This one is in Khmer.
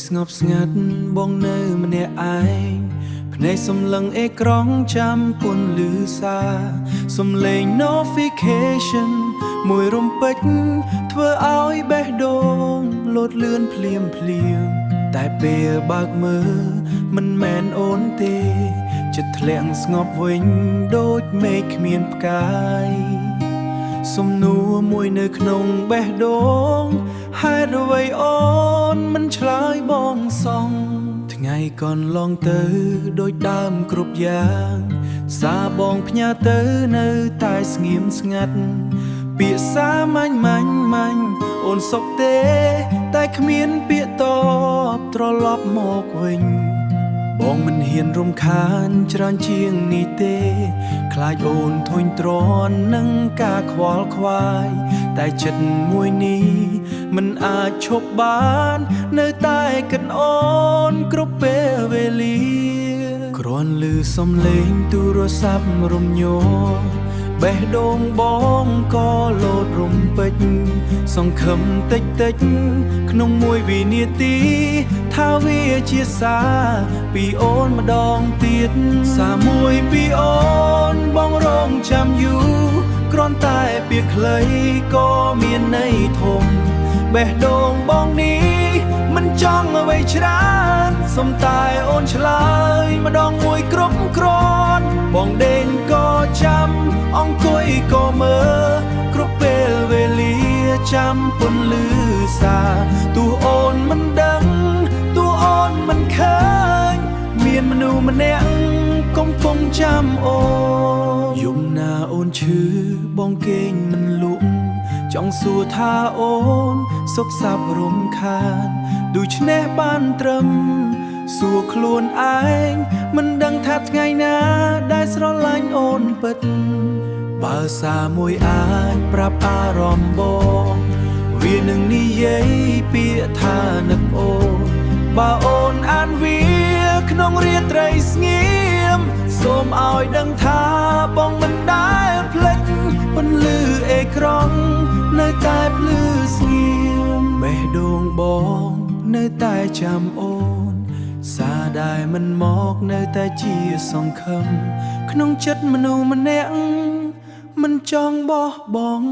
ស្ងប់ស្ងាត់បងនៅម្នាក់ឯងភ្នែកសំឡឹងអេក្រង់ចាំពន្លឺសារសំឡេង notification មួយរំពេចធ្វើឲ្យបេះដូងលោតលឿនភ្លាមតែពេលបើកមើលមិនមែនអូនទេចិត្តធ្លាក់ស្ងប់វិញដូចមេឃគ្មានផ្កាយសំណួរមួយនៅក្នុងបេះដូងហេតុអ្វីអូនមិនឆ្លើយបងសងថ្ងៃកន្លងទៅដូចដើមគ្រប់យ៉ាងសារបងផ្ញើទៅនៅតែស្ងៀមស្ងាត់ពាក្យសារមាញ់អូនសុខទេតែគ្មានពាក្យតបត្រឡប់មកវិញបងមិនហ៊ានរំខានច្រើនជាងនេះទេខ្លាចអូនធុញទ្រាន់នឹងការខ្វល់ខ្វាយតែចិត្តមួយនេះមិនអាចឈប់បាននៅតែគិតអូនគ្រប់ពេលវេលាគ្រាន់ឮសំឡេងទូរស័ព្ទរំញោបេះដូងបងក៏លោតរំពេចសង្ឃឹមតិចក្នុងមួយវិនាទីថាវាជាសារពីអូនម្ដងទៀតសារមួយពីអូនបងរងចាំយូរគ្រាន់តែពាក្យខ្លីក៏មានន័យធំបេះដូងបងនេះមិនចង់អ្វីច្រើនសុំតែអូនឆ្លើយម្ដងមួយគ្រប់គ្រាន់បងដេញក៏ចាំអង្គុយក៏មើលគ្រប់ពេលវេលាចាំពន្លឺសារទោះអូនមិនដឹងទោះអូនមិនឃើញមានមនុស្សម្នាក់កំពុងចាំអូនយំណាអូនឈឺបងគេងមិនលក់ចង់សួរថាអូនសុខសប្បុរំខានដូច្នេះបានត្រឹមសួរខ្លួនឯងមិនដឹងថាថ្ងៃណាដែលស្រឡាញ់អូនពិតបើសារមួយអាចប្រាប់អារម្មណ៍បងវានឹងនិយាយពាក្យថានឹកអូនបើអូនអានវាក្នុងរាត្រីស្ងៀមសូមឲ្យដឹងថាបងមិនដែលភ្លេចពន្លឺអេក្រង់នៅតែភ្លឺស្ងៀមបេះដូងបងនៅតែចាំអូនសារដែលមិនមកនៅតែជាសង្ឃឹមក្នុងចិត្តមនុស្សម្នាក់មិនចង់បោះបង់